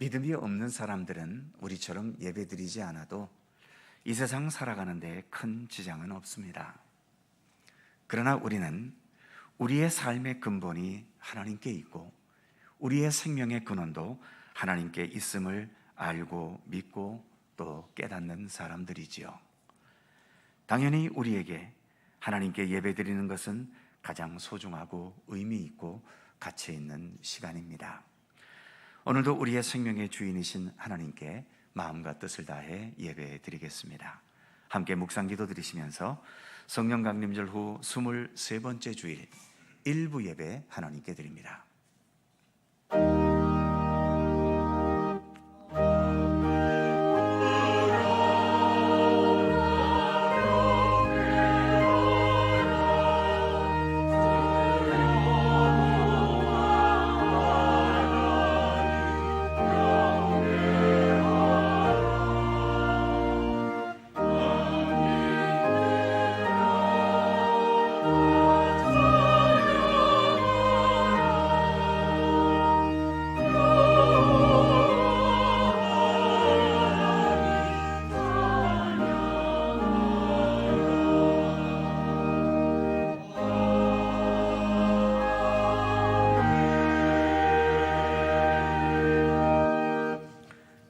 믿음이 없는 사람들은 우리처럼 예배드리지 않아도 이 세상 살아가는 데 큰 지장은 없습니다. 그러나 우리는 우리의 삶의 근본이 하나님께 있고 우리의 생명의 근원도 하나님께 있음을 알고 믿고 또 깨닫는 사람들이지요. 당연히 우리에게 하나님께 예배드리는 것은 가장 소중하고 의미 있고 가치 있는 시간입니다. 오늘도 우리의 생명의 주인이신 하나님께 마음과 뜻을 다해 예배 드리겠습니다. 함께 묵상기도 드리시면서 성령 강림절 후 23번째 주일 일부 예배 하나님께 드립니다.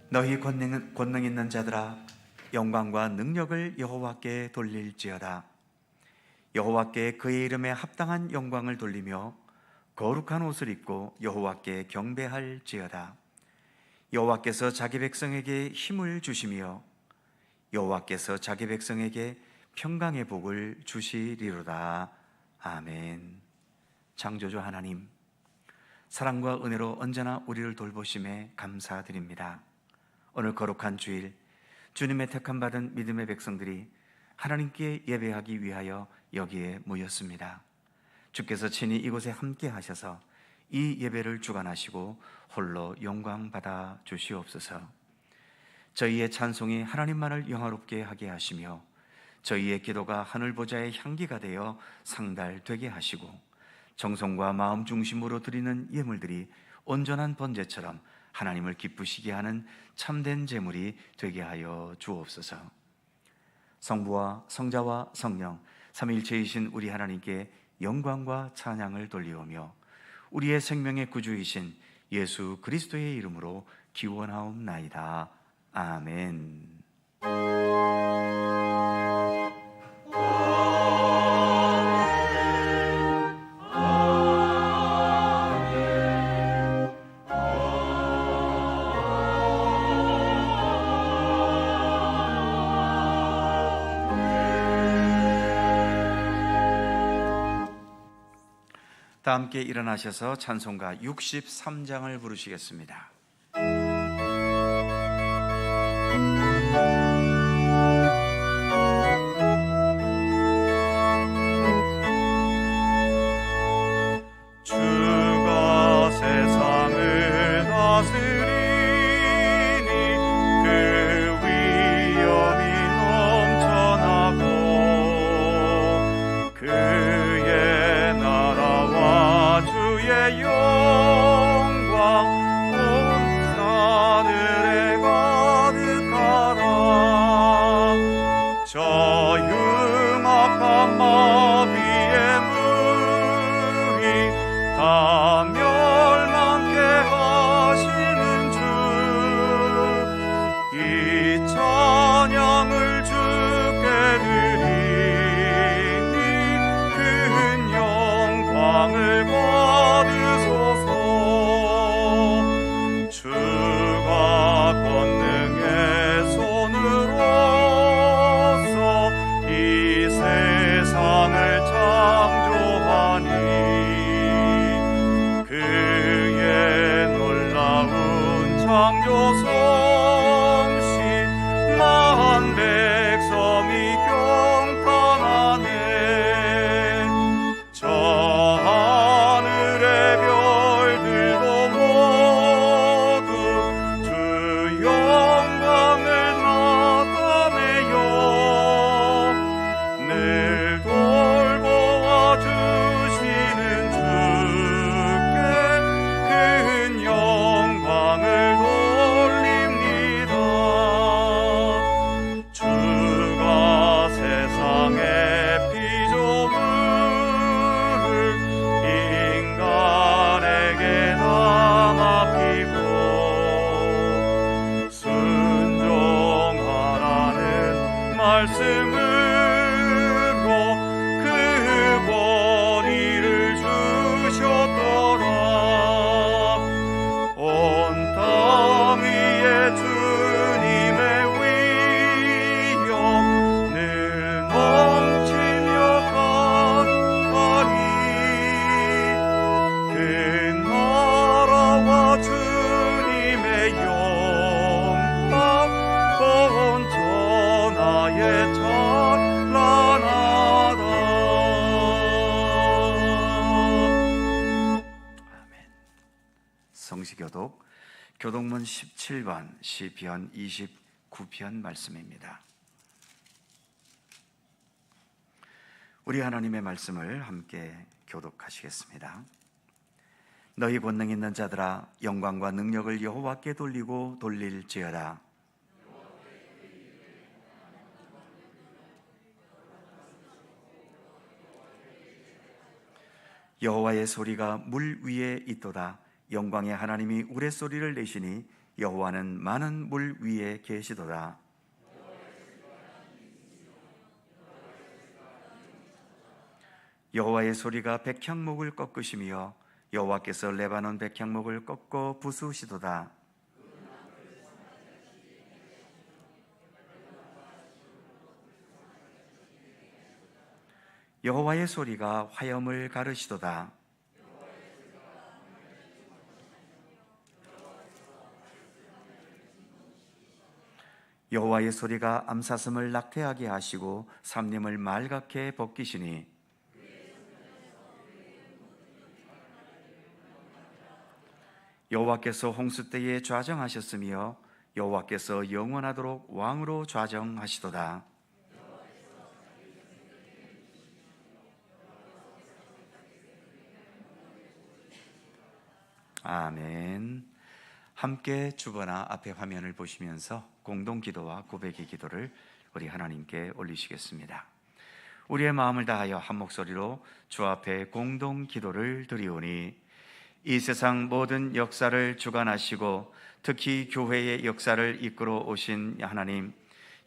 너희 권능 있는 자들아, 영광과 능력을 여호와께 돌릴지어다. 여호와께 그의 이름에 합당한 영광을 돌리며 거룩한 옷을 입고 여호와께 경배할지어다. 여호와께서 자기 백성에게 힘을 주시며 여호와께서 자기 백성에게 평강의 복을 주시리로다. 아멘. 창조주 하나님, 사랑과 은혜로 언제나 우리를 돌보심에 감사드립니다. 오늘 거룩한 주일, 주님의 택함 받은 믿음의 백성들이 하나님께 예배하기 위하여 여기에 모였습니다. 주께서 친히 이곳에 함께 하셔서 이 예배를 주관하시고 홀로 영광 받아 주시옵소서. 저희의 찬송이 하나님만을 영화롭게 하게 하시며 저희의 기도가 하늘 보좌의 향기가 되어 상달되게 하시고 정성과 마음 중심으로 드리는 예물들이 온전한 번제처럼 하나님을 기쁘시게 하는 참된 제물이 되게 하여 주옵소서. 성부와 성자와 성령 삼위일체이신 우리 하나님께 영광과 찬양을 돌리오며 우리의 생명의 구주이신 예수 그리스도의 이름으로 기원하옵나이다. 아멘. 다 함께 일어나셔서 찬송가 63장을 부르시겠습니다. 주가 세상을 다스리니 그 위엄이 넘쳐나고 그의 나라와 주의 영광 온 하늘에 가득하라. 저 흉악한 마비의 무리 다 멸망케 하시는 주, 이 찬양을 주께 드리니 큰 영광을 받으소서. 주가 권능의 손으로서 이 세상을 창조하니 그의 놀라운 창조 솜씨 만 백성이 경탄하네. 저 하늘의 별들도 모두 주 영광을 나타내요. 늘 돌보아 주시는 주께 큰 영광을 돌리리. 교독 교독문 17번 시편 29편 말씀입니다. 우리 하나님의 말씀을 함께 교독하시겠습니다. 너희 권능 있는 자들아 영광과 능력을 여호와께 돌리고 돌릴지어다. 여호와의 소리가 물 위에 있도다. 영광의 하나님이 우레소리를 내시니 여호와는 많은 물 위에 계시도다. 여호와의 소리가 백향목을 꺾으시며 여호와께서 레바논 백향목을 꺾어 부수시도다. 여호와의 소리가 화염을 가르시도다. 여호와의 소리가 암사슴을 낙태하게 하시고 삼림을 말갛게 벗기시니 여호와께서 홍수 때에 좌정하셨으며 여호와께서 영원하도록 왕으로 좌정하시도다. 아멘. 함께 주보나 앞에 화면을 보시면서 공동 기도와 고백의 기도를 우리 하나님께 올리시겠습니다. 우리의 마음을 다하여 한 목소리로 주 앞에 공동 기도를 드리오니 이 세상 모든 역사를 주관하시고 특히 교회의 역사를 이끌어 오신 하나님,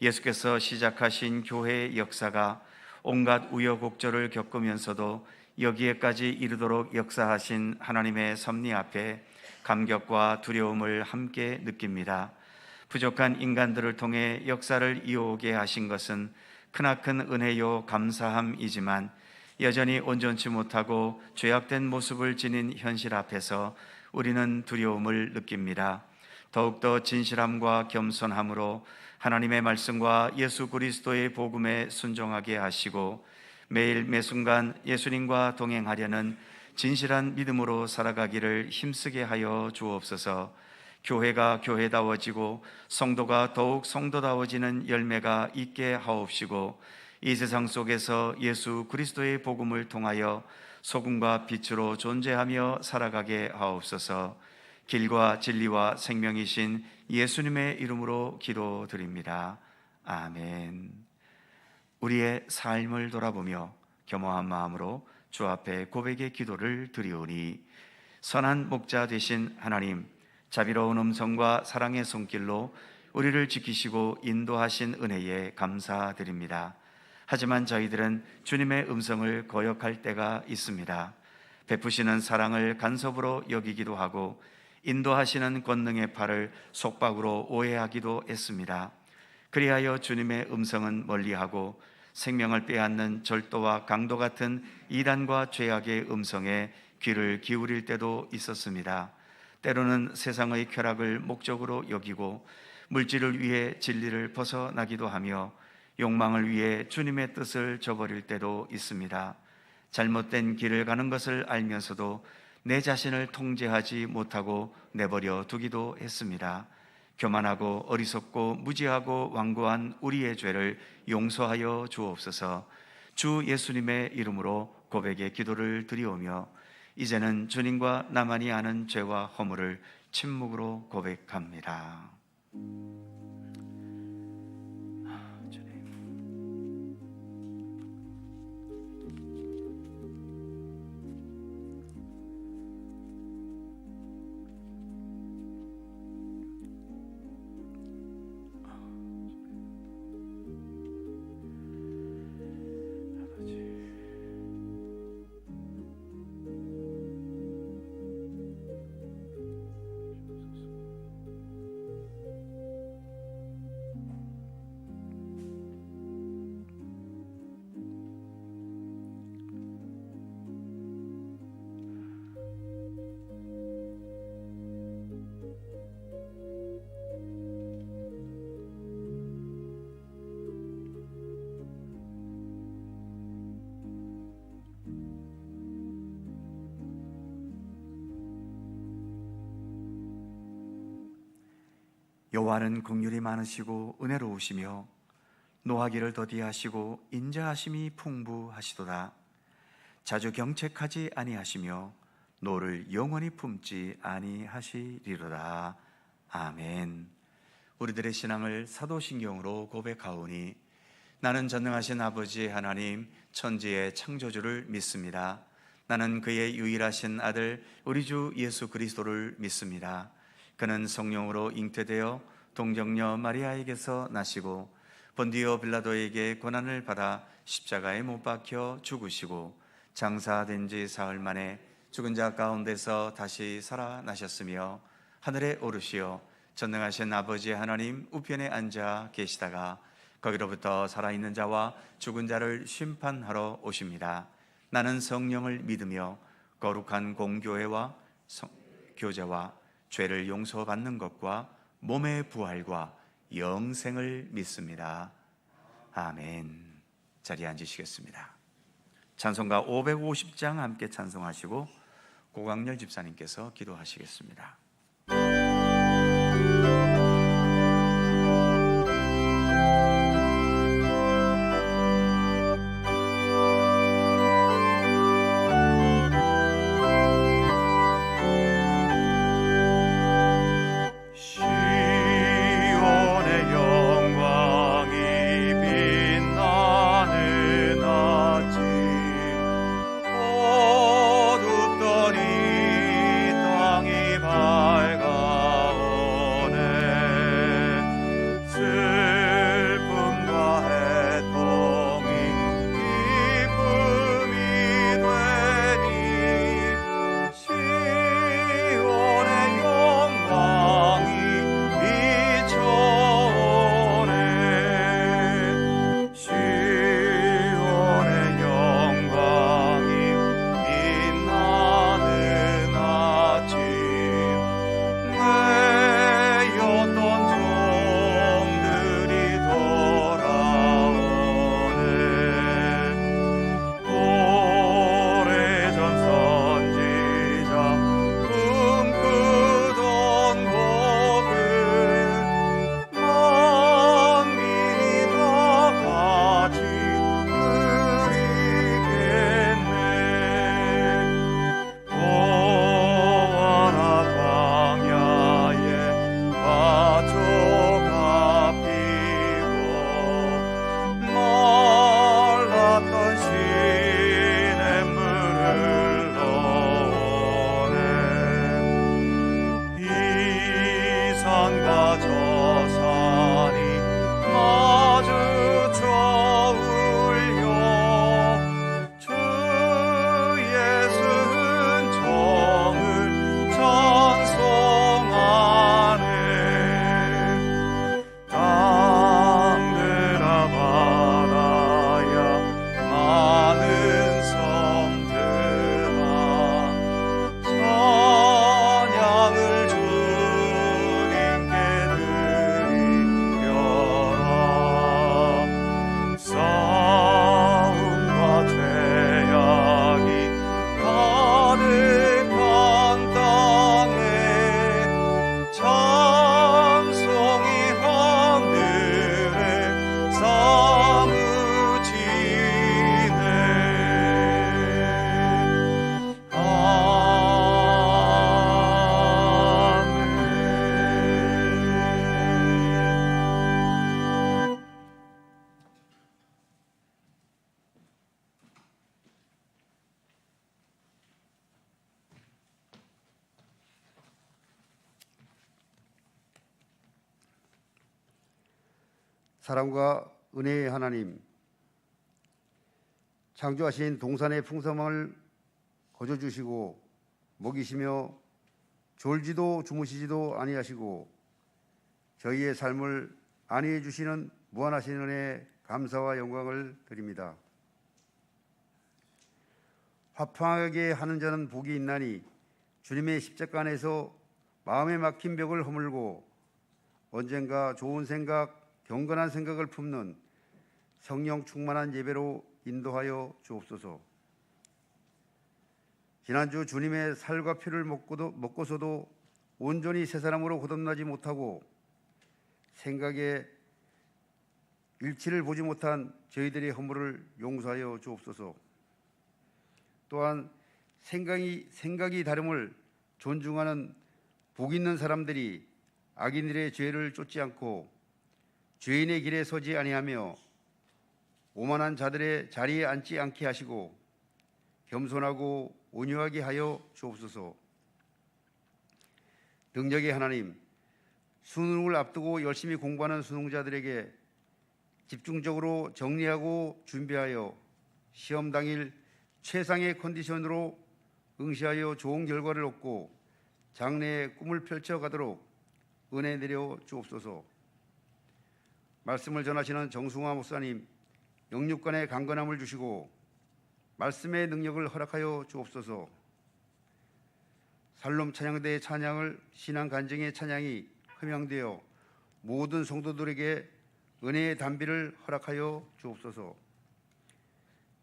예수께서 시작하신 교회의 역사가 온갖 우여곡절을 겪으면서도 여기에까지 이르도록 역사하신 하나님의 섭리 앞에 감격과 두려움을 함께 느낍니다. 부족한 인간들을 통해 역사를 이어오게 하신 것은 크나큰 은혜요 감사함이지만 여전히 온전치 못하고 죄악된 모습을 지닌 현실 앞에서 우리는 두려움을 느낍니다. 더욱더 진실함과 겸손함으로 하나님의 말씀과 예수 그리스도의 복음에 순종하게 하시고 매일 매순간 예수님과 동행하려는 진실한 믿음으로 살아가기를 힘쓰게 하여 주옵소서. 교회가 교회다워지고 성도가 더욱 성도다워지는 열매가 있게 하옵시고 이 세상 속에서 예수 그리스도의 복음을 통하여 소금과 빛으로 존재하며 살아가게 하옵소서. 길과 진리와 생명이신 예수님의 이름으로 기도드립니다. 아멘. 우리의 삶을 돌아보며 겸허한 마음으로 주 앞에 고백의 기도를 드리오니 선한 목자 되신 하나님, 자비로운 음성과 사랑의 손길로 우리를 지키시고 인도하신 은혜에 감사드립니다. 하지만 저희들은 주님의 음성을 거역할 때가 있습니다. 베푸시는 사랑을 간섭으로 여기기도 하고 인도하시는 권능의 팔을 속박으로 오해하기도 했습니다. 그리하여 주님의 음성은 멀리하고 생명을 빼앗는 절도와 강도 같은 이단과 죄악의 음성에 귀를 기울일 때도 있었습니다. 때로는 세상의 쾌락을 목적으로 여기고 물질을 위해 진리를 벗어나기도 하며 욕망을 위해 주님의 뜻을 저버릴 때도 있습니다. 잘못된 길을 가는 것을 알면서도 내 자신을 통제하지 못하고 내버려 두기도 했습니다. 교만하고 어리석고 무지하고 완고한 우리의 죄를 용서하여 주옵소서. 주 예수님의 이름으로 고백의 기도를 드리오며 이제는 주님과 나만이 아는 죄와 허물을 침묵으로 고백합니다. 여호와는 긍휼이 많으시고 은혜로우시며 노하기를 더디하시고 인자하심이 풍부하시도다. 자주 경책하지 아니하시며 노를 영원히 품지 아니하시리로다. 아멘. 우리들의 신앙을 사도신경으로 고백하오니 나는 전능하신 아버지 하나님 천지의 창조주를 믿습니다. 나는 그의 유일하신 아들 우리 주 예수 그리스도를 믿습니다. 그는 성령으로 잉태되어 동정녀 마리아에게서 나시고 본디오 빌라도에게 고난을 받아 십자가에 못 박혀 죽으시고 장사된 지 사흘 만에 죽은 자 가운데서 다시 살아나셨으며 하늘에 오르시어 전능하신 아버지 하나님 우편에 앉아 계시다가 거기로부터 살아있는 자와 죽은 자를 심판하러 오십니다. 나는 성령을 믿으며 거룩한 공교회와 교제와 죄를 용서받는 것과 몸의 부활과 영생을 믿습니다. 아멘. 자리에 앉으시겠습니다. 찬송가 550장 함께 찬송하시고 고광렬 집사님께서 기도하시겠습니다. 사랑과 은혜의 하나님, 창조하신 동산의 풍성함을 거저주시고 먹이시며 졸지도 주무시지도 아니하시고 저희의 삶을 안위해 주시는 무한하신 은혜에 감사와 영광을 드립니다. 화평하게 하는 자는 복이 있나니 주님의 십자가 안에서 마음에 막힌 벽을 허물고 언젠가 좋은 생각, 경건한 생각을 품는 성령 충만한 예배로 인도하여 주옵소서. 지난주 주님의 살과 피를 먹고서도 온전히 새 사람으로 거듭나지 못하고 생각에 일치를 보지 못한 저희들의 허물을 용서하여 주옵소서. 또한 생각이 다름을 존중하는 복 있는 사람들이 악인들의 죄를 쫓지 않고 죄인의 길에 서지 아니하며 오만한 자들의 자리에 앉지 않게 하시고 겸손하고 온유하게 하여 주옵소서. 능력의 하나님, 수능을 앞두고 열심히 공부하는 수능자들에게 집중적으로 정리하고 준비하여 시험 당일 최상의 컨디션으로 응시하여 좋은 결과를 얻고 장래의 꿈을 펼쳐가도록 은혜 내려 주옵소서. 말씀을 전하시는 정승화 목사님, 영육간의 강건함을 주시고 말씀의 능력을 허락하여 주옵소서. 살롬 찬양대의 찬양을 신앙 간증의 찬양이 흠양되어 모든 성도들에게 은혜의 단비를 허락하여 주옵소서.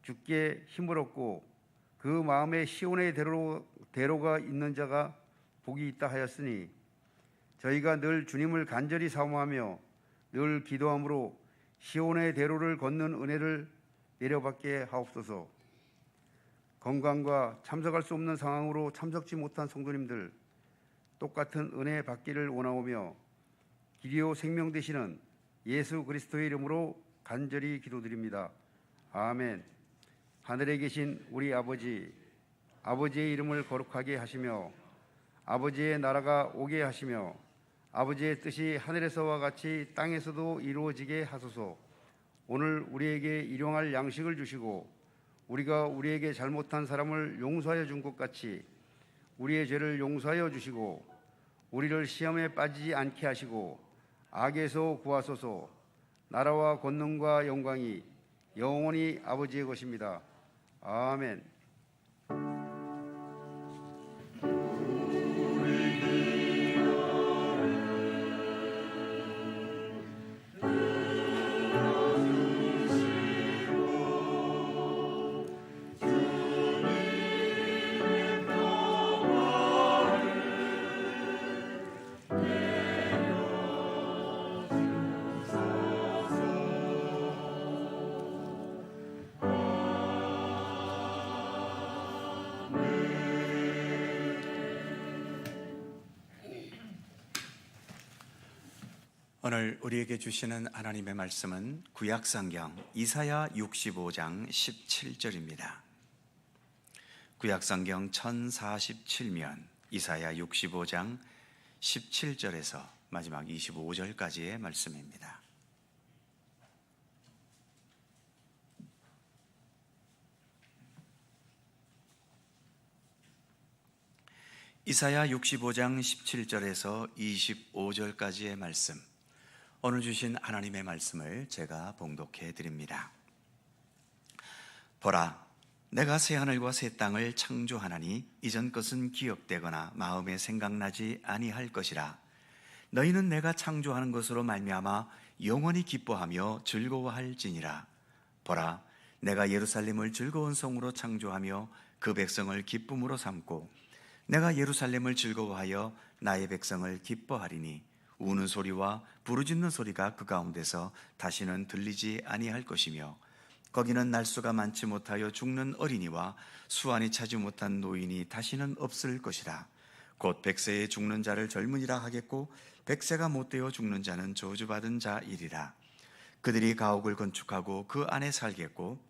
주께 힘을 얻고 그 마음에 시온의 대로가 있는 자가 복이 있다 하였으니 저희가 늘 주님을 간절히 사모하며 늘 기도함으로 시온의 대로를 걷는 은혜를 내려받게 하옵소서. 건강과 참석할 수 없는 상황으로 참석지 못한 성도님들 똑같은 은혜 받기를 원하오며 길이요 생명 되시는 예수 그리스도의 이름으로 간절히 기도드립니다. 아멘. 하늘에 계신 우리 아버지, 아버지의 이름을 거룩하게 하시며 아버지의 나라가 오게 하시며 아버지의 뜻이 하늘에서와 같이 땅에서도 이루어지게 하소서. 오늘 우리에게 일용할 양식을 주시고 우리가 우리에게 잘못한 사람을 용서하여 준 것 같이 우리의 죄를 용서하여 주시고 우리를 시험에 빠지지 않게 하시고 악에서 구하소서. 나라와 권능과 영광이 영원히 아버지의 것입니다. 아멘. 오늘 우리에게 주시는 하나님의 말씀은 구약성경 이사야 65장 17절입니다. 구약성경 1047면 이사야 65장 17절에서 마지막 25절까지의 말씀입니다. 이사야 65장 17절에서 25절까지의 말씀, 오늘 주신 하나님의 말씀을 제가 봉독해 드립니다. 보라, 내가 새 하늘과 새 땅을 창조하나니 이전 것은 기억되거나 마음에 생각나지 아니할 것이라. 너희는 내가 창조하는 것으로 말미암아 영원히 기뻐하며 즐거워할지니라. 보라, 내가 예루살렘을 즐거운 성으로 창조하며 그 백성을 기쁨으로 삼고 내가 예루살렘을 즐거워하여 나의 백성을 기뻐하리니 우는 소리와 부르짖는 소리가 그 가운데서 다시는 들리지 아니할 것이며 거기는 날수가 많지 못하여 죽는 어린이와 수완이 차지 못한 노인이 다시는 없을 것이라. 곧 백세에 죽는 자를 젊은이라 하겠고 백세가 못되어 죽는 자는 저주받은 자이리라. 그들이 가옥을 건축하고 그 안에 살겠고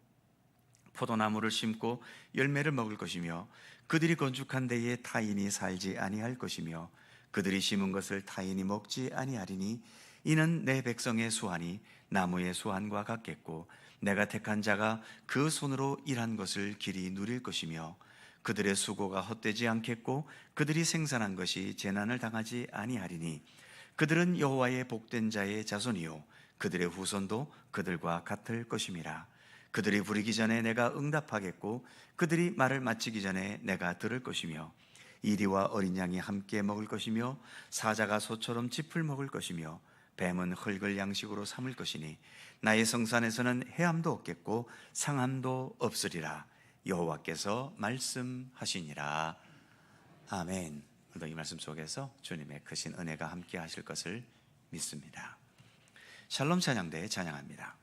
포도나무를 심고 열매를 먹을 것이며 그들이 건축한 데에 타인이 살지 아니할 것이며 그들이 심은 것을 타인이 먹지 아니하리니 이는 내 백성의 수완이 나무의 수완과 같겠고 내가 택한 자가 그 손으로 일한 것을 길이 누릴 것이며 그들의 수고가 헛되지 않겠고 그들이 생산한 것이 재난을 당하지 아니하리니 그들은 여호와의 복된 자의 자손이요 그들의 후손도 그들과 같을 것임이라. 그들이 부르기 전에 내가 응답하겠고 그들이 말을 마치기 전에 내가 들을 것이며 이리와 어린 양이 함께 먹을 것이며 사자가 소처럼 짚을 먹을 것이며 뱀은 흙을 양식으로 삼을 것이니 나의 성산에서는 해함도 없겠고 상함도 없으리라. 여호와께서 말씀하시니라. 아멘. 오늘도 이 말씀 속에서 주님의 크신 은혜가 함께 하실 것을 믿습니다. 샬롬 찬양대 찬양합니다.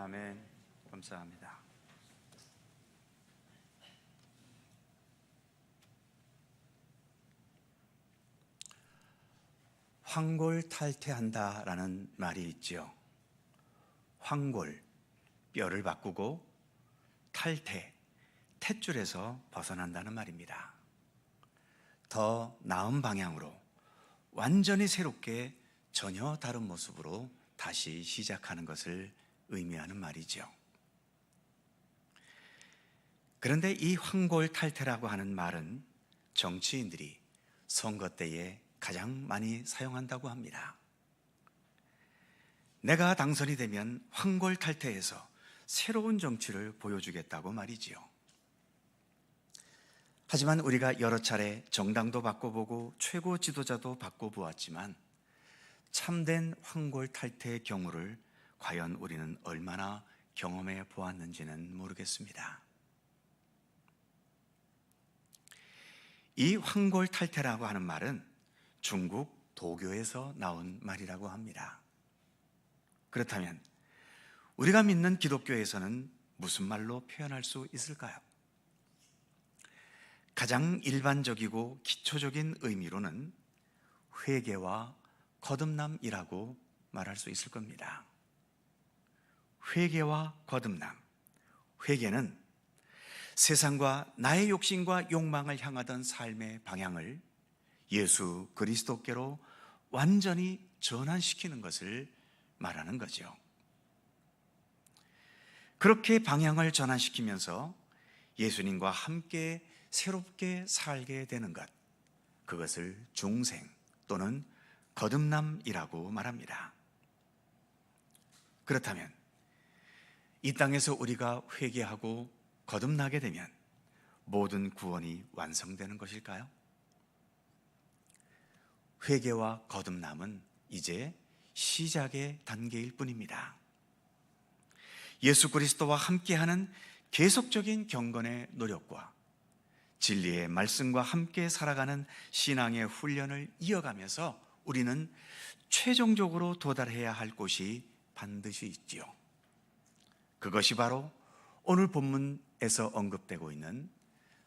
아멘. 감사합니다. 황골탈퇴한다라는 말이 있죠. 황골, 뼈를 바꾸고 탈퇴, 탯줄에서 벗어난다는 말입니다. 더 나은 방향으로 완전히 새롭게 전혀 다른 모습으로 다시 시작하는 것을 의미하는 말이죠. 그런데 이 황골탈퇴라고 하는 말은 정치인들이 선거 때에 가장 많이 사용한다고 합니다. 내가 당선이 되면 황골탈퇴해서 새로운 정치를 보여주겠다고 말이지요. 하지만 우리가 여러 차례 정당도 바꿔보고 최고 지도자도 바꿔보았지만 참된 황골탈퇴의 경우를 과연 우리는 얼마나 경험해 보았는지는 모르겠습니다. 이 황골탈퇴라고 하는 말은 중국 도교에서 나온 말이라고 합니다. 그렇다면 우리가 믿는 기독교에서는 무슨 말로 표현할 수 있을까요? 가장 일반적이고 기초적인 의미로는 회개와 거듭남이라고 말할 수 있을 겁니다. 회개와 거듭남. 회개는 세상과 나의 욕심과 욕망을 향하던 삶의 방향을 예수 그리스도께로 완전히 전환시키는 것을 말하는 거죠. 그렇게 방향을 전환시키면서 예수님과 함께 새롭게 살게 되는 것, 그것을 중생 또는 거듭남이라고 말합니다. 그렇다면 이 땅에서 우리가 회개하고 거듭나게 되면 모든 구원이 완성되는 것일까요? 회개와 거듭남은 이제 시작의 단계일 뿐입니다. 예수 그리스도와 함께하는 계속적인 경건의 노력과 진리의 말씀과 함께 살아가는 신앙의 훈련을 이어가면서 우리는 최종적으로 도달해야 할 곳이 반드시 있지요. 그것이 바로 오늘 본문에서 언급되고 있는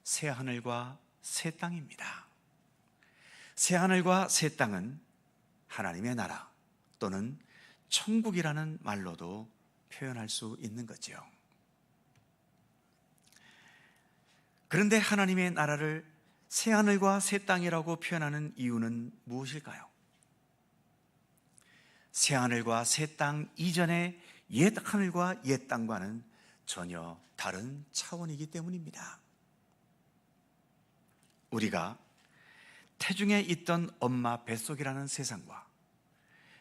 새하늘과 새 땅입니다. 새하늘과 새 땅은 하나님의 나라 또는 천국이라는 말로도 표현할 수 있는 거죠. 그런데 하나님의 나라를 새하늘과 새 땅이라고 표현하는 이유는 무엇일까요? 새하늘과 새 땅 이전의 옛 하늘과 옛 땅과는 전혀 다른 차원이기 때문입니다. 우리가 태중에 있던 엄마 뱃속이라는 세상과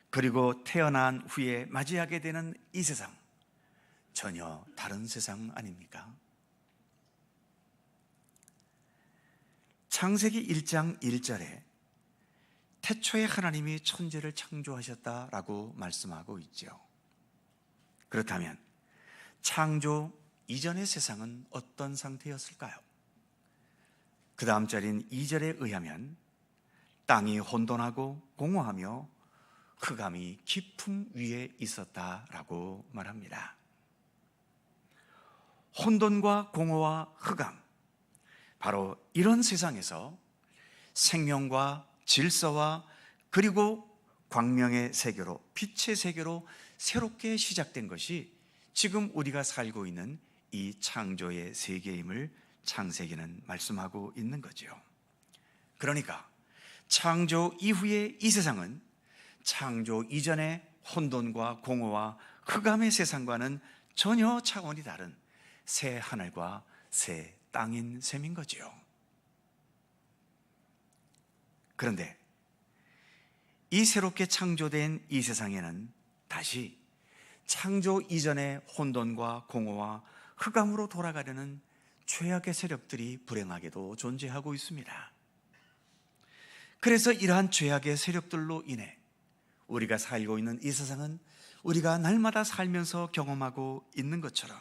그리고 태어난 후에 맞이하게 되는 이 세상, 전혀 다른 세상 아닙니까? 창세기 1장 1절에 태초에 하나님이 천지를 창조하셨다라고 말씀하고 있죠. 그렇다면 창조 이전의 세상은 어떤 상태였을까요? 그 다음 절인 2절에 의하면 땅이 혼돈하고 공허하며 흑암이 깊음 위에 있었다라고 말합니다. 혼돈과 공허와 흑암, 바로 이런 세상에서 생명과 질서와 그리고 광명의 세계로, 빛의 세계로 새롭게 시작된 것이 지금 우리가 살고 있는 이 창조의 세계임을 창세기는 말씀하고 있는 거죠. 그러니까 창조 이후의 이 세상은 창조 이전의 혼돈과 공허와 흑암의 세상과는 전혀 차원이 다른 새 하늘과 새 땅인 셈인 거지요. 그런데 이 새롭게 창조된 이 세상에는 다시 창조 이전의 혼돈과 공허와 흑암으로 돌아가려는 죄악의 세력들이 불행하게도 존재하고 있습니다. 그래서 이러한 죄악의 세력들로 인해 우리가 살고 있는 이 세상은 우리가 날마다 살면서 경험하고 있는 것처럼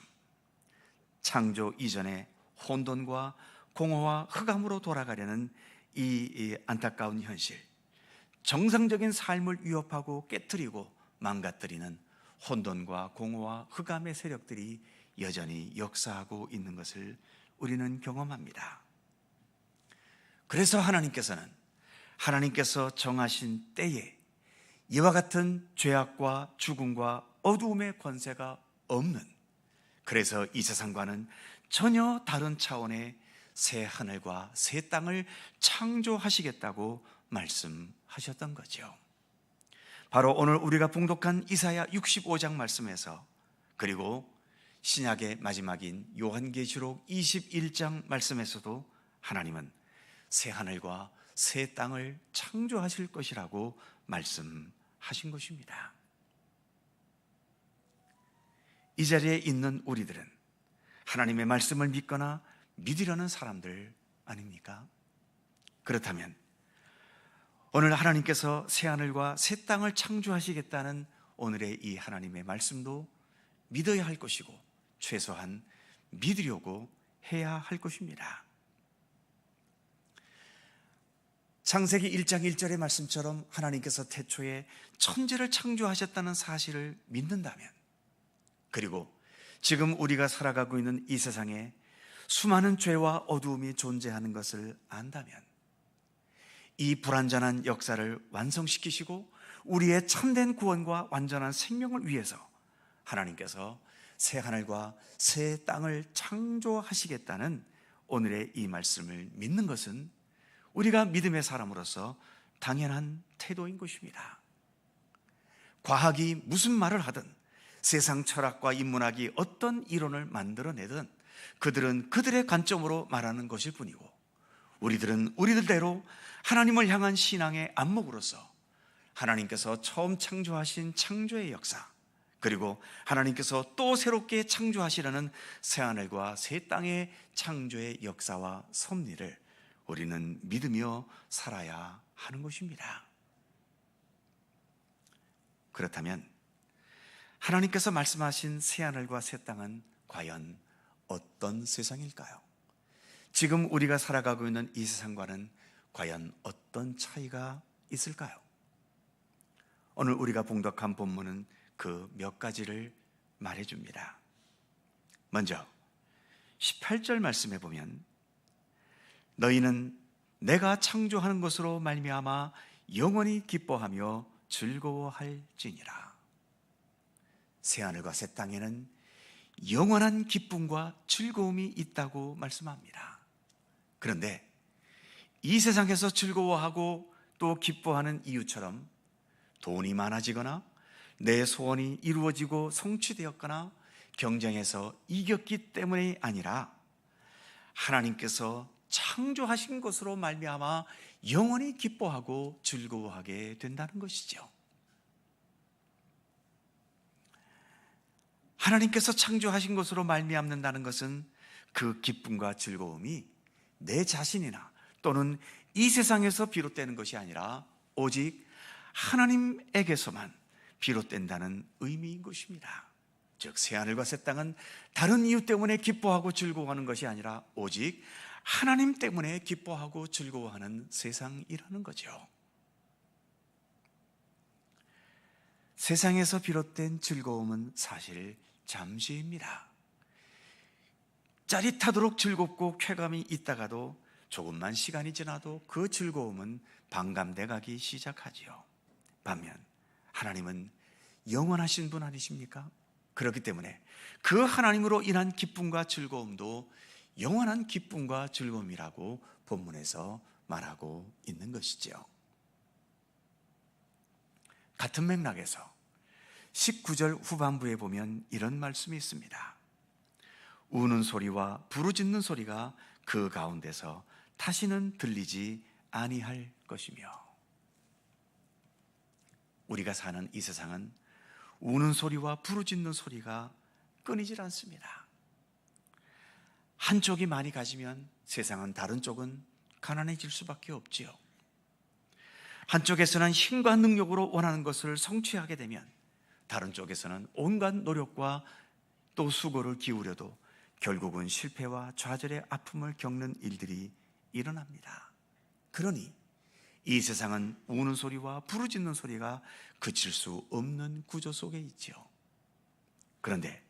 창조 이전의 혼돈과 공허와 흑암으로 돌아가려는 이 안타까운 현실, 정상적인 삶을 위협하고 깨트리고 망가뜨리는 혼돈과 공허와 흑암의 세력들이 여전히 역사하고 있는 것을 우리는 경험합니다. 그래서 하나님께서 정하신 때에 이와 같은 죄악과 죽음과 어두움의 권세가 없는, 그래서 이 세상과는 전혀 다른 차원의 새 하늘과 새 땅을 창조하시겠다고 말씀하셨던 거죠. 바로 오늘 우리가 봉독한 이사야 65장 말씀에서, 그리고 신약의 마지막인 요한계시록 21장 말씀에서도 하나님은 새 하늘과 새 땅을 창조하실 것이라고 말씀하신 것입니다. 이 자리에 있는 우리들은 하나님의 말씀을 믿거나 믿으려는 사람들 아닙니까? 그렇다면 오늘 하나님께서 새 하늘과 새 땅을 창조하시겠다는 오늘의 이 하나님의 말씀도 믿어야 할 것이고 최소한 믿으려고 해야 할 것입니다. 창세기 1장 1절의 말씀처럼 하나님께서 태초에 천지를 창조하셨다는 사실을 믿는다면, 그리고 지금 우리가 살아가고 있는 이 세상에 수많은 죄와 어두움이 존재하는 것을 안다면, 이 불완전한 역사를 완성시키시고 우리의 참된 구원과 완전한 생명을 위해서 하나님께서 새 하늘과 새 땅을 창조하시겠다는 오늘의 이 말씀을 믿는 것은 우리가 믿음의 사람으로서 당연한 태도인 것입니다. 과학이 무슨 말을 하든, 세상 철학과 인문학이 어떤 이론을 만들어내든 그들은 그들의 관점으로 말하는 것일 뿐이고, 우리들은 우리들대로 하나님을 향한 신앙의 안목으로서 하나님께서 처음 창조하신 창조의 역사, 그리고 하나님께서 또 새롭게 창조하시려는 새하늘과 새 땅의 창조의 역사와 섭리를 우리는 믿으며 살아야 하는 것입니다. 그렇다면 하나님께서 말씀하신 새하늘과 새 땅은 과연 어떤 세상일까요? 지금 우리가 살아가고 있는 이 세상과는 과연 어떤 차이가 있을까요? 오늘 우리가 봉독한 본문은 그 몇 가지를 말해줍니다. 먼저 18절 말씀에 보면 너희는 내가 창조하는 것으로 말미암아 영원히 기뻐하며 즐거워할지니라. 새하늘과 새 땅에는 영원한 기쁨과 즐거움이 있다고 말씀합니다. 그런데 이 세상에서 즐거워하고 또 기뻐하는 이유처럼 돈이 많아지거나 내 소원이 이루어지고 성취되었거나 경쟁에서 이겼기 때문이 아니라 하나님께서 창조하신 것으로 말미암아 영원히 기뻐하고 즐거워하게 된다는 것이죠. 하나님께서 창조하신 것으로 말미암는다는 것은 그 기쁨과 즐거움이 내 자신이나 또는 이 세상에서 비롯되는 것이 아니라 오직 하나님에게서만 비롯된다는 의미인 것입니다. 즉 새하늘과 새 땅은 다른 이유 때문에 기뻐하고 즐거워하는 것이 아니라 오직 하나님 때문에 기뻐하고 즐거워하는 세상이라는 거죠. 세상에서 비롯된 즐거움은 사실 잠시입니다. 짜릿하도록 즐겁고 쾌감이 있다가도 조금만 시간이 지나도 그 즐거움은 반감돼 가기 시작하지요. 반면 하나님은 영원하신 분 아니십니까? 그렇기 때문에 그 하나님으로 인한 기쁨과 즐거움도 영원한 기쁨과 즐거움이라고 본문에서 말하고 있는 것이죠. 같은 맥락에서 19절 후반부에 보면 이런 말씀이 있습니다. 우는 소리와 부르짖는 소리가 그 가운데서 다시는 들리지 아니할 것이며. 우리가 사는 이 세상은 우는 소리와 부르짖는 소리가 끊이질 않습니다. 한쪽이 많이 가지면 세상은 다른 쪽은 가난해질 수밖에 없지요. 한쪽에서는 힘과 능력으로 원하는 것을 성취하게 되면 다른 쪽에서는 온갖 노력과 또 수고를 기울여도 결국은 실패와 좌절의 아픔을 겪는 일들이 일어납니다. 그러니 이 세상은 우는 소리와 부르짖는 소리가 그칠 수 없는 구조 속에 있죠. 그런데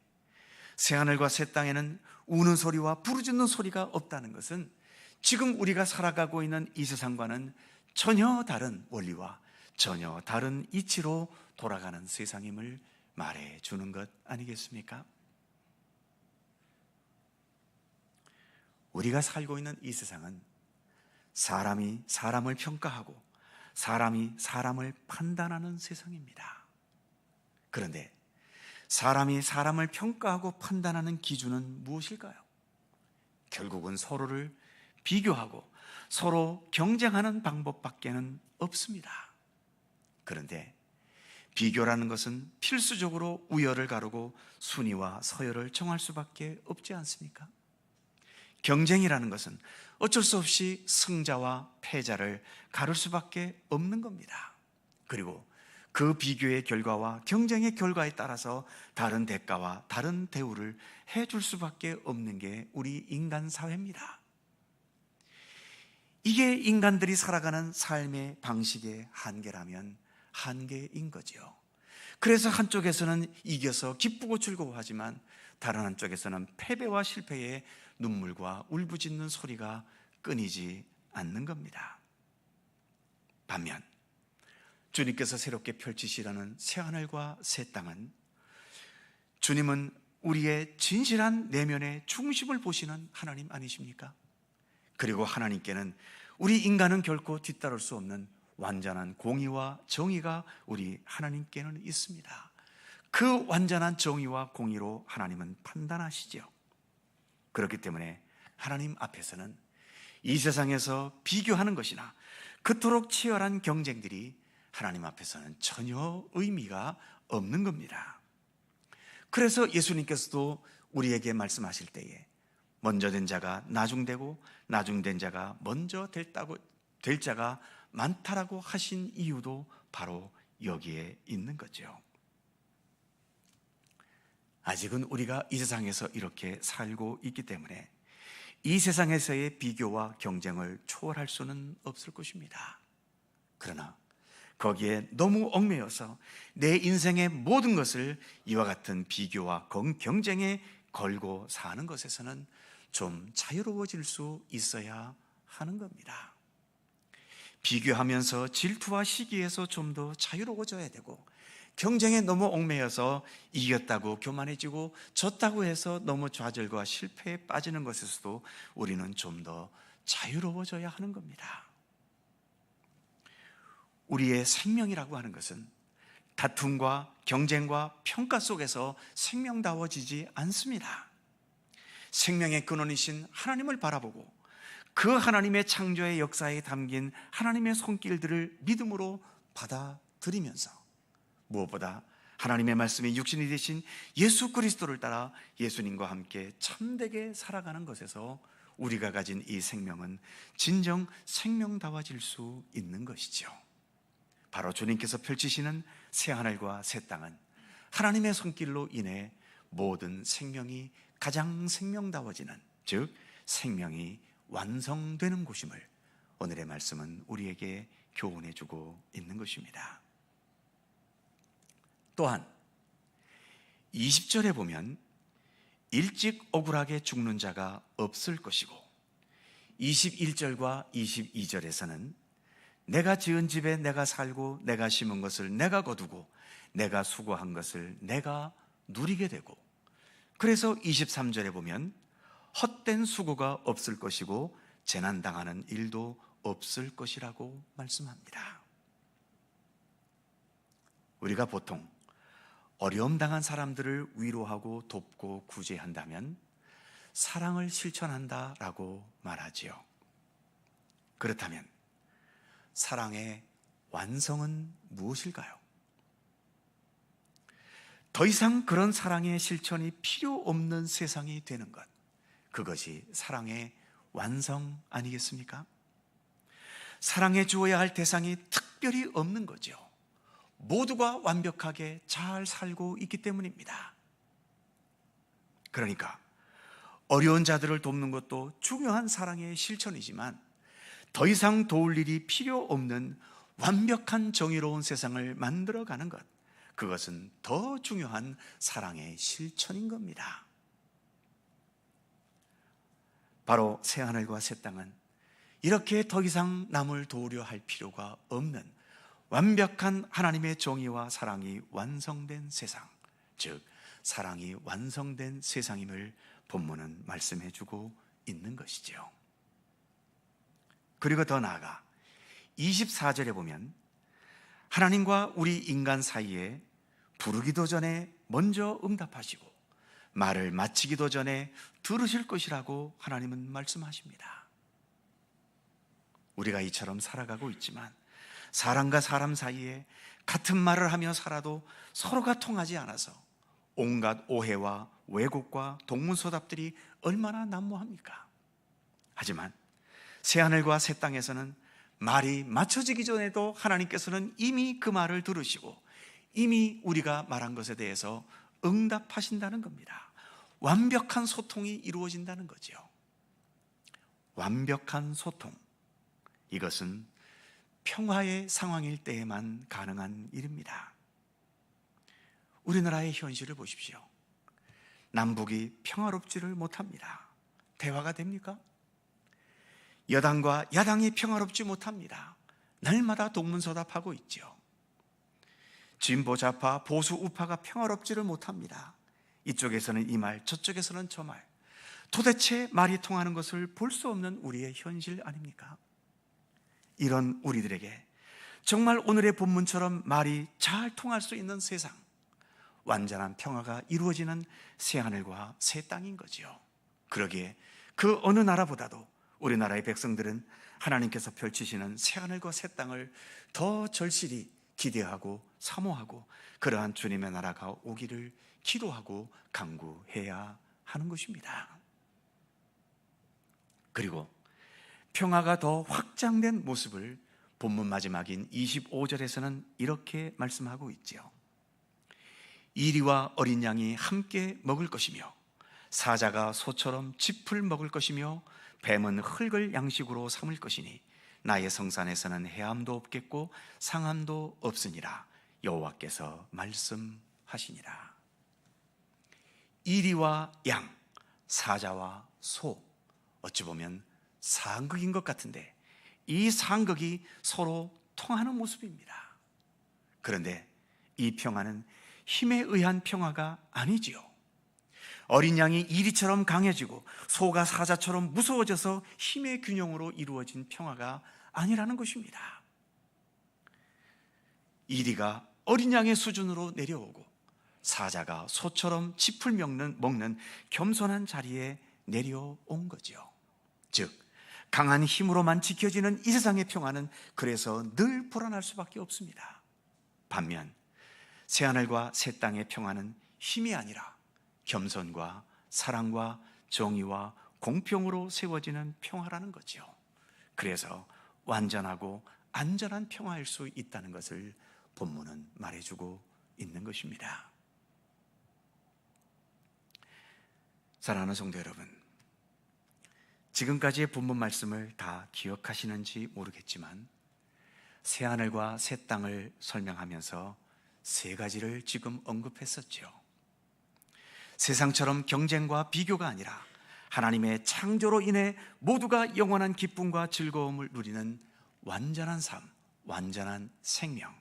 새하늘과 새 땅에는 우는 소리와 부르짖는 소리가 없다는 것은 지금 우리가 살아가고 있는 이 세상과는 전혀 다른 원리와 전혀 다른 이치로 돌아가는 세상임을 말해주는 것 아니겠습니까? 우리가 살고 있는 이 세상은 사람이 사람을 평가하고 사람이 사람을 판단하는 세상입니다. 그런데 사람이 사람을 평가하고 판단하는 기준은 무엇일까요? 결국은 서로를 비교하고 서로 경쟁하는 방법밖에는 없습니다. 그런데 비교라는 것은 필수적으로 우열을 가르고 순위와 서열을 정할 수밖에 없지 않습니까? 경쟁이라는 것은 어쩔 수 없이 승자와 패자를 가를 수밖에 없는 겁니다. 그리고 그 비교의 결과와 경쟁의 결과에 따라서 다른 대가와 다른 대우를 해줄 수밖에 없는 게 우리 인간 사회입니다. 이게 인간들이 살아가는 삶의 방식의 한계라면 한계인 거죠. 그래서 한쪽에서는 이겨서 기쁘고 즐거워하지만 다른 한쪽에서는 패배와 실패에 눈물과 울부짖는 소리가 끊이지 않는 겁니다. 반면 주님께서 새롭게 펼치시려는 새하늘과 새 땅은 주님은 우리의 진실한 내면의 중심을 보시는 하나님 아니십니까? 그리고 하나님께는 우리 인간은 결코 뒤따를 수 없는 완전한 공의와 정의가 우리 하나님께는 있습니다. 그 완전한 정의와 공의로 하나님은 판단하시죠. 그렇기 때문에 하나님 앞에서는 이 세상에서 비교하는 것이나 그토록 치열한 경쟁들이 하나님 앞에서는 전혀 의미가 없는 겁니다. 그래서 예수님께서도 우리에게 말씀하실 때에 먼저 된 자가 나중되고 나중된 자가 먼저 될 자가 많다라고 하신 이유도 바로 여기에 있는 거죠. 아직은 우리가 이 세상에서 이렇게 살고 있기 때문에 이 세상에서의 비교와 경쟁을 초월할 수는 없을 것입니다. 그러나 거기에 너무 얽매여서 내 인생의 모든 것을 이와 같은 비교와 경쟁에 걸고 사는 것에서는 좀 자유로워질 수 있어야 하는 겁니다. 비교하면서 질투와 시기에서 좀 더 자유로워져야 되고, 경쟁에 너무 얽매여서 이겼다고 교만해지고 졌다고 해서 너무 좌절과 실패에 빠지는 것에서도 우리는 좀 더 자유로워져야 하는 겁니다. 우리의 생명이라고 하는 것은 다툼과 경쟁과 평가 속에서 생명다워지지 않습니다. 생명의 근원이신 하나님을 바라보고 그 하나님의 창조의 역사에 담긴 하나님의 손길들을 믿음으로 받아들이면서, 무엇보다 하나님의 말씀이 육신이 되신 예수 그리스도를 따라 예수님과 함께 참되게 살아가는 것에서 우리가 가진 이 생명은 진정 생명다워질 수 있는 것이죠. 바로 주님께서 펼치시는 새하늘과 새 땅은 하나님의 손길로 인해 모든 생명이 가장 생명다워지는, 즉 생명이 완성되는 곳임을 오늘의 말씀은 우리에게 교훈해 주고 있는 것입니다. 또한 20절에 보면 일찍 억울하게 죽는 자가 없을 것이고, 21절과 22절에서는 내가 지은 집에 내가 살고 내가 심은 것을 내가 거두고 내가 수고한 것을 내가 누리게 되고, 그래서 23절에 보면 헛된 수고가 없을 것이고 재난당하는 일도 없을 것이라고 말씀합니다. 우리가 보통 어려움 당한 사람들을 위로하고 돕고 구제한다면 사랑을 실천한다라고 말하지요. 그렇다면 사랑의 완성은 무엇일까요? 더 이상 그런 사랑의 실천이 필요 없는 세상이 되는 것, 그것이 사랑의 완성 아니겠습니까? 사랑해 주어야 할 대상이 특별히 없는 거죠. 모두가 완벽하게 잘 살고 있기 때문입니다. 그러니까 어려운 자들을 돕는 것도 중요한 사랑의 실천이지만 더 이상 도울 일이 필요 없는 완벽한 정의로운 세상을 만들어가는 것, 그것은 더 중요한 사랑의 실천인 겁니다. 바로 새하늘과 새 땅은 이렇게 더 이상 남을 도우려 할 필요가 없는 완벽한 하나님의 정의와 사랑이 완성된 세상, 즉 사랑이 완성된 세상임을 본문은 말씀해 주고 있는 것이죠. 그리고 더 나아가 24절에 보면 하나님과 우리 인간 사이에 부르기도 전에 먼저 응답하시고 말을 마치기도 전에 들으실 것이라고 하나님은 말씀하십니다. 우리가 이처럼 살아가고 있지만 사람과 사람 사이에 같은 말을 하며 살아도 서로가 통하지 않아서 온갖 오해와 왜곡과 동문서답들이 얼마나 난무합니까? 하지만 새하늘과 새 땅에서는 말이 맞춰지기 전에도 하나님께서는 이미 그 말을 들으시고 이미 우리가 말한 것에 대해서 응답하신다는 겁니다. 완벽한 소통이 이루어진다는 거죠. 완벽한 소통, 이것은 평화의 상황일 때에만 가능한 일입니다. 우리나라의 현실을 보십시오. 남북이 평화롭지를 못합니다. 대화가 됩니까? 여당과 야당이 평화롭지 못합니다. 날마다 동문서답하고 있죠. 진보 좌파 보수 우파가 평화롭지를 못합니다. 이쪽에서는 이 말, 저쪽에서는 저 말, 도대체 말이 통하는 것을 볼 수 없는 우리의 현실 아닙니까? 이런 우리들에게 정말 오늘의 본문처럼 말이 잘 통할 수 있는 세상, 완전한 평화가 이루어지는 새하늘과 새 땅인 거지요. 그러기에 그 어느 나라보다도 우리나라의 백성들은 하나님께서 펼치시는 새하늘과 새 땅을 더 절실히 기대하고 사모하고 그러한 주님의 나라가 오기를 기도하고 간구해야 하는 것입니다. 그리고 평화가 더 확장된 모습을 본문 마지막인 25절에서는 이렇게 말씀하고 있죠. 이리와 어린 양이 함께 먹을 것이며 사자가 소처럼 짚을 먹을 것이며 뱀은 흙을 양식으로 삼을 것이니 나의 성산에서는 해함도 없겠고 상함도 없으니라 여호와께서 말씀하시니라. 이리와 양, 사자와 소, 어찌 보면 상극인 것 같은데 이 상극이 서로 통하는 모습입니다. 그런데 이 평화는 힘에 의한 평화가 아니지요. 어린 양이 이리처럼 강해지고 소가 사자처럼 무서워져서 힘의 균형으로 이루어진 평화가 아니라는 것입니다. 이리가 어린 양의 수준으로 내려오고 사자가 소처럼 짚을 먹는 겸손한 자리에 내려온 거죠. 즉 강한 힘으로만 지켜지는 이 세상의 평화는 그래서 늘 불안할 수밖에 없습니다. 반면 새하늘과 새 땅의 평화는 힘이 아니라 겸손과 사랑과 정의와 공평으로 세워지는 평화라는 거죠. 그래서 완전하고 안전한 평화일 수 있다는 것을 본문은 말해주고 있는 것입니다. 사랑하는 성도 여러분, 지금까지의 본문 말씀을 다 기억하시는지 모르겠지만 새하늘과 새 땅을 설명하면서 세 가지를 지금 언급했었죠. 세상처럼 경쟁과 비교가 아니라 하나님의 창조로 인해 모두가 영원한 기쁨과 즐거움을 누리는 완전한 삶, 완전한 생명.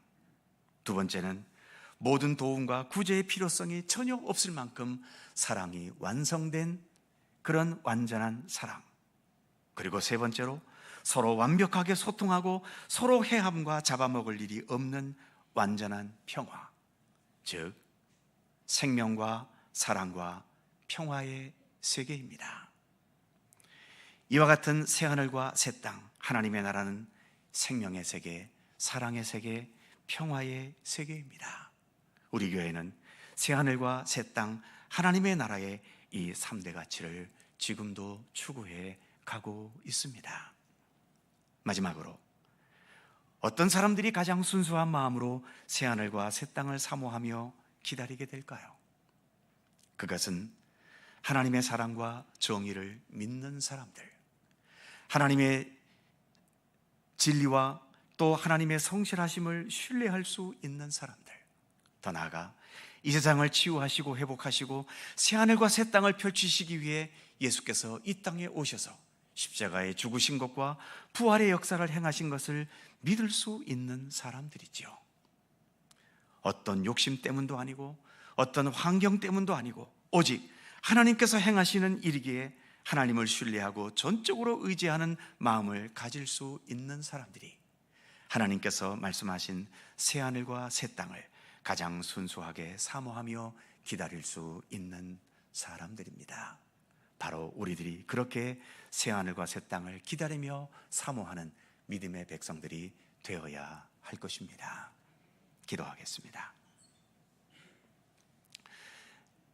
두 번째는 모든 도움과 구제의 필요성이 전혀 없을 만큼 사랑이 완성된 그런 완전한 사랑. 그리고 세 번째로 서로 완벽하게 소통하고 서로 해함과 잡아먹을 일이 없는 완전한 평화. 즉 생명과 사랑과 평화의 세계입니다. 이와 같은 새하늘과 새 땅, 하나님의 나라는 생명의 세계, 사랑의 세계, 평화의 세계입니다. 우리 교회는 새하늘과 새 땅, 하나님의 나라의 이 3대 가치를 지금도 추구해 가고 있습니다. 마지막으로 어떤 사람들이 가장 순수한 마음으로 새하늘과 새 땅을 사모하며 기다리게 될까요? 그것은 하나님의 사랑과 정의를 믿는 사람들, 하나님의 진리와 또 하나님의 성실하심을 신뢰할 수 있는 사람들, 더 나아가 이 세상을 치유하시고 회복하시고 새하늘과 새 땅을 펼치시기 위해 예수께서 이 땅에 오셔서 십자가에 죽으신 것과 부활의 역사를 행하신 것을 믿을 수 있는 사람들이죠. 어떤 욕심 때문도 아니고 어떤 환경 때문도 아니고 오직 하나님께서 행하시는 일이기에 하나님을 신뢰하고 전적으로 의지하는 마음을 가질 수 있는 사람들이 하나님께서 말씀하신 새하늘과 새 땅을 가장 순수하게 사모하며 기다릴 수 있는 사람들입니다. 바로 우리들이 그렇게 새하늘과 새 땅을 기다리며 사모하는 믿음의 백성들이 되어야 할 것입니다. 기도하겠습니다.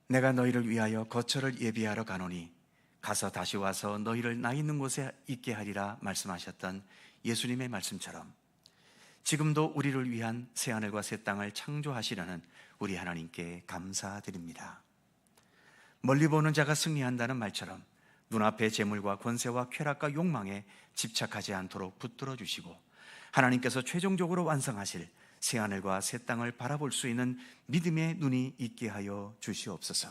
내가 너희를 위하여 거처를 예비하러 가노니 가서 다시 와서 너희를 나 있는 곳에 있게 하리라 말씀하셨던 예수님의 말씀처럼 지금도 우리를 위한 새하늘과 새 땅을 창조하시려는 우리 하나님께 감사드립니다. 멀리 보는 자가 승리한다는 말처럼 눈앞의 재물과 권세와 쾌락과 욕망에 집착하지 않도록 붙들어 주시고 하나님께서 최종적으로 완성하실 새하늘과 새 땅을 바라볼 수 있는 믿음의 눈이 있게 하여 주시옵소서.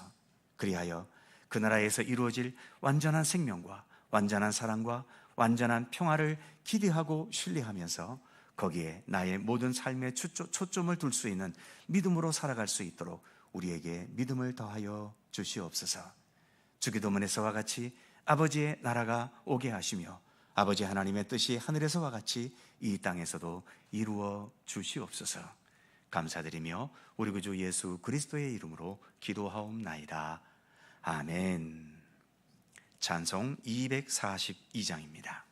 그리하여 그 나라에서 이루어질 완전한 생명과 완전한 사랑과 완전한 평화를 기대하고 신뢰하면서 거기에 나의 모든 삶의 초점을 둘 수 있는 믿음으로 살아갈 수 있도록 우리에게 믿음을 더하여 주시옵소서. 주기도문에서와 같이 아버지의 나라가 오게 하시며 아버지 하나님의 뜻이 하늘에서와 같이 이 땅에서도 이루어 주시옵소서. 감사드리며 우리 구주 예수 그리스도의 이름으로 기도하옵나이다. 아멘. 찬송 242장입니다.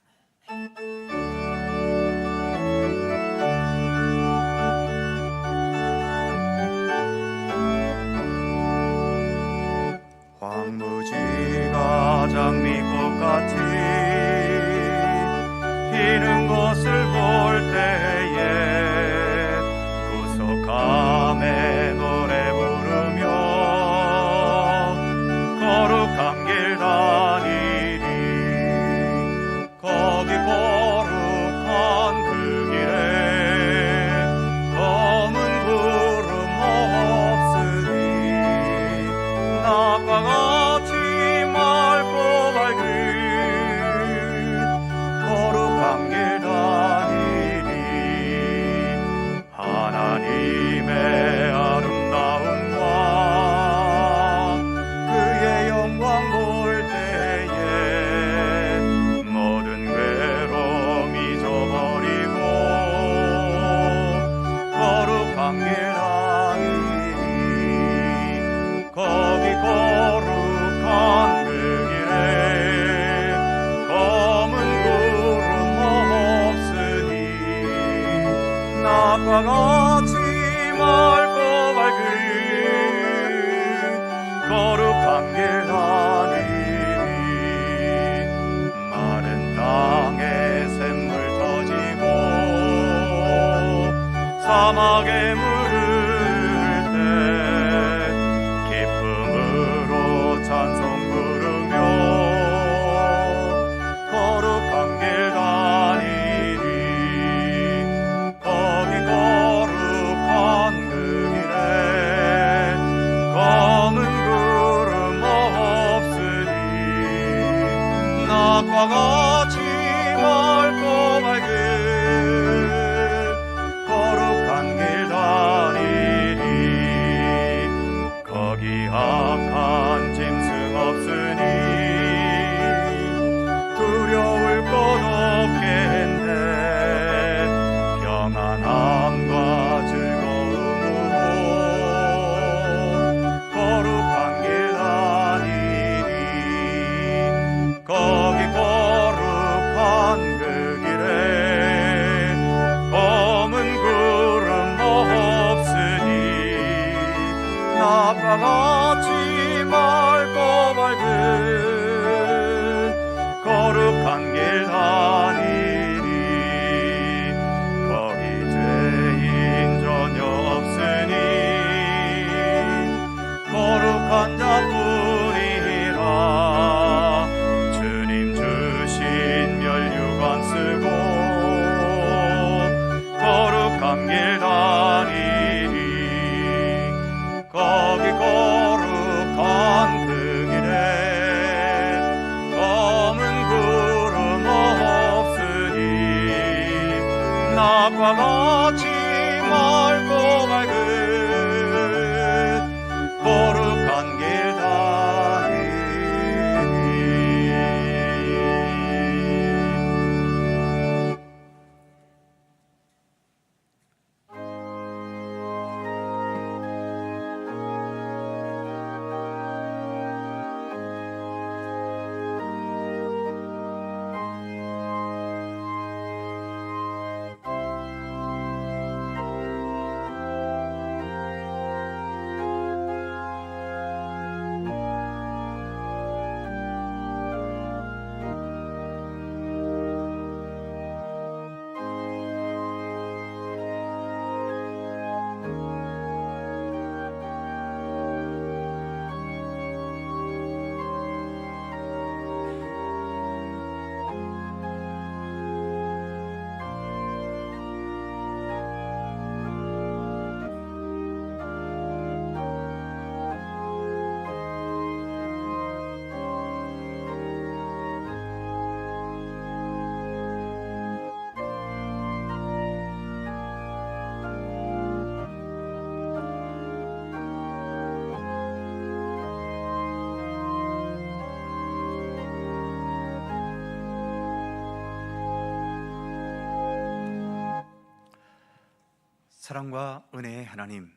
사랑과 은혜의 하나님,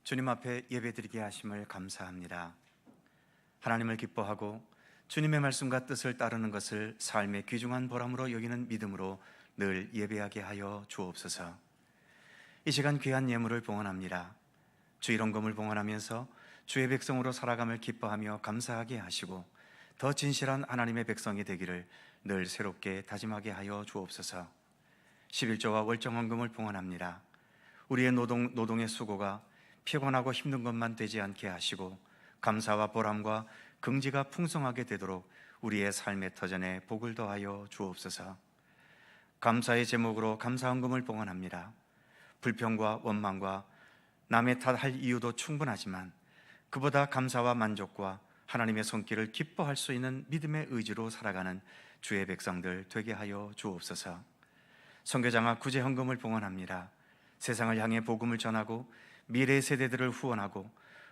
주님 앞에 예배드리게 하심을 감사합니다. 하나님을 기뻐하고 주님의 말씀과 뜻을 따르는 것을 삶의 귀중한 보람으로 여기는 믿음으로 늘 예배하게 하여 주옵소서. 이 시간 귀한 예물을 봉헌합니다. 주 일원금을 봉헌하면서 주의 백성으로 살아감을 기뻐하며 감사하게 하시고 더 진실한 하나님의 백성이 되기를 늘 새롭게 다짐하게 하여 주옵소서. 11조와 월정헌금을 봉헌합니다. 우리의 노동의 수고가 피곤하고 힘든 것만 되지 않게 하시고 감사와 보람과 긍지가 풍성하게 되도록 우리의 삶의 터전에 복을 더하여 주옵소서. 감사의 제목으로 감사헌금을 봉헌합니다. 불평과 원망과 남의 탓할 이유도 충분하지만 그보다 감사와 만족과 하나님의 손길을 기뻐할 수 있는 믿음의 의지로 살아가는 주의 백성들 되게 하여 주옵소서. 선교장학 구제헌금을 봉헌합니다. 세상을 향해 복음을 전하고 미래 세대들을 후원하고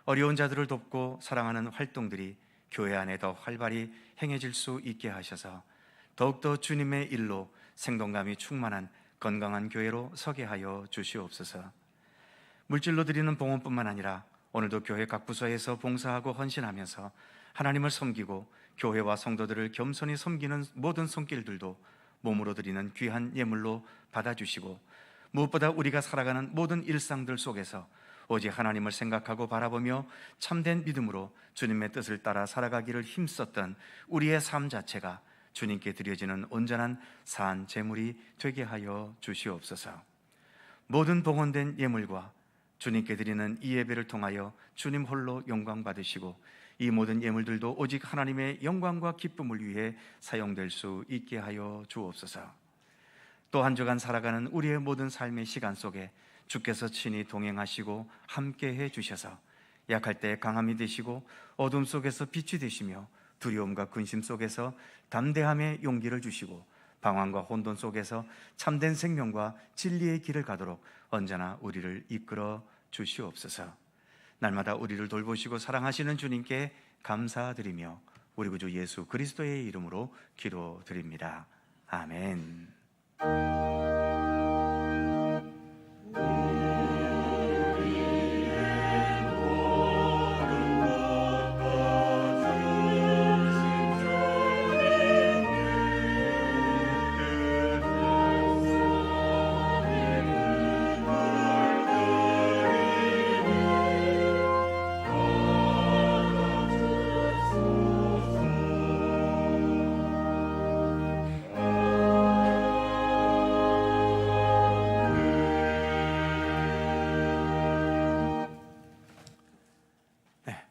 어려운 자들을 돕고 사랑하는 활동들이 교회 안에 더 활발히 행해질 수 있게 하셔서 더욱더 주님의 일로 생동감이 충만한 건강한 교회로 서게 하여 주시옵소서. 물질로 드리는 봉헌뿐만 아니라 오늘도 교회 각 부서에서 봉사하고 헌신하면서 하나님을 섬기고 교회와 성도들을 겸손히 섬기는 모든 손길들도 몸으로 드리는 귀한 예물로 받아주시고 무엇보다 우리가 살아가는 모든 일상들 속에서 오직 하나님을 생각하고 바라보며 참된 믿음으로 주님의 뜻을 따라 살아가기를 힘썼던 우리의 삶 자체가 주님께 드려지는 온전한 산 제물이 되게 하여 주시옵소서. 모든 봉헌된 예물과 주님께 드리는 이 예배를 통하여 주님 홀로 영광 받으시고 이 모든 예물들도 오직 하나님의 영광과 기쁨을 위해 사용될 수 있게 하여 주옵소서. 또 한 주간 살아가는 우리의 모든 삶의 시간 속에 주께서 친히 동행하시고 함께해 주셔서 약할 때 강함이 되시고 어둠 속에서 빛이 되시며 두려움과 근심 속에서 담대함의 용기를 주시고 방황과 혼돈 속에서 참된 생명과 진리의 길을 가도록 언제나 우리를 이끌어 주시옵소서. 날마다 우리를 돌보시고 사랑하시는 주님께 감사드리며 우리 구주 예수 그리스도의 이름으로 기도드립니다. 아멘.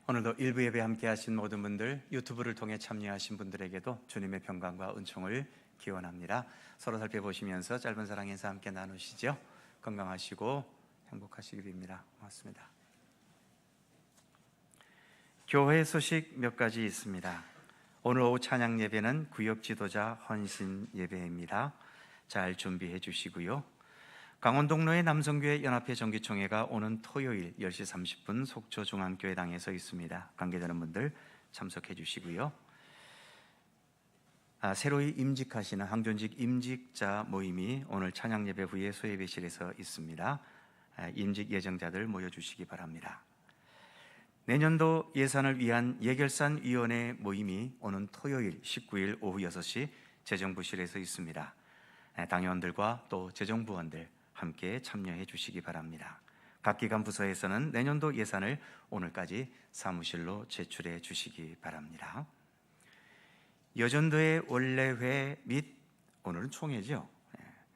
오늘도 일부 예배 함께 하신 모든 분들, 유튜브를 통해 참여하신 분들에게도 주님의 평강과 은총을 기원합니다. 서로 살펴보시면서 짧은 사랑 인사 함께 나누시죠. 건강하시고 행복하시기 바랍니다. 고맙습니다. 교회 소식 몇 가지 있습니다. 오늘 오후 찬양 예배는 구역 지도자 헌신 예배입니다. 잘 준비해 주시고요. 강원동로의 남성교회 연합회 정기총회가 오는 토요일 10시 30분 속초중앙교회당에서 있습니다. 관계되는 분들 참석해 주시고요. 새로이 임직하시는 항존직 임직자 모임이 오늘 찬양 예배 후에 소예배실에서 있습니다. 임직 예정자들 모여주시기 바랍니다. 내년도 예산을 위한 예결산위원회 모임이 오는 토요일 19일 오후 6시 재정부실에서 있습니다. 당의원들과 또 재정부원들 함께 참여해 주시기 바랍니다. 각 기관 부서에서는 내년도 예산을 오늘까지 사무실로 제출해 주시기 바랍니다. 여전도의 원래회 및 오늘은 총회죠.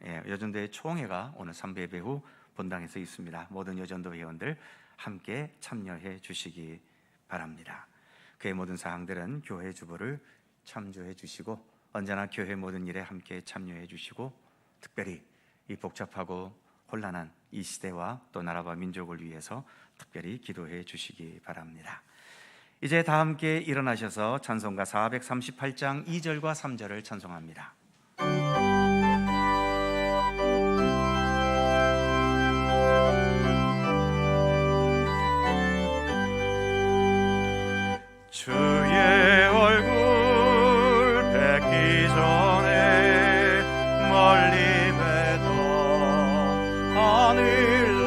여전도의 총회가 오늘 3부 예배 후 본당에서 있습니다. 모든 여전도 회원들 함께 참여해 주시기 바랍니다. 그의 모든 사항들은 교회 주보를 참조해 주시고 언제나 교회 모든 일에 함께 참여해 주시고 특별히 이 복잡하고 혼란한 이 시대와 또 나라와 민족을 위해서 특별히 기도해 주시기 바랍니다. 이제 다 함께 일어나셔서 찬송가 438장 2절과 3절을 찬송합니다. 주의 얼굴 뵙기 전에 멀리 뵈던 하늘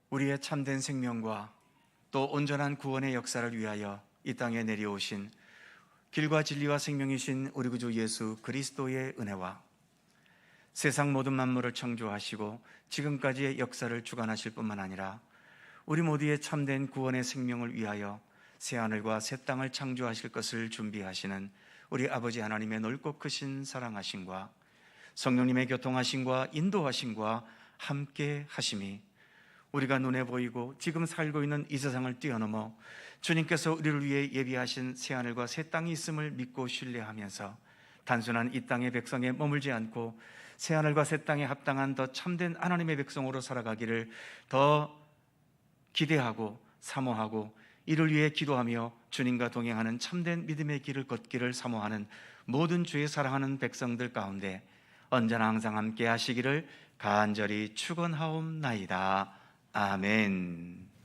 우리의 참된 생명과 또 온전한 구원의 역사를 위하여 이 땅에 내려오신 길과 진리와 생명이신 우리 구주 예수 그리스도의 은혜와 세상 모든 만물을 창조하시고 지금까지의 역사를 주관하실 뿐만 아니라 우리 모두의 참된 구원의 생명을 위하여 새하늘과 새 땅을 창조하실 것을 준비하시는 우리 아버지 하나님의 넓고 크신 사랑하심과 성령님의 교통하심과 인도하심과 함께 하심이 우리가 눈에 보이고 지금 살고 있는 이 세상을 뛰어넘어 주님께서 우리를 위해 예비하신 새하늘과 새 땅이 있음을 믿고 신뢰하면서 단순한 이 땅의 백성에 머물지 않고 새하늘과 새 땅에 합당한 더 참된 하나님의 백성으로 살아가기를 더 기대하고 사모하고 이를 위해 기도하며 주님과 동행하는 참된 믿음의 길을 걷기를 사모하는 모든 주의 사랑하는 백성들 가운데 언제나 항상 함께 하시기를 간절히 축원하옵나이다. 아멘.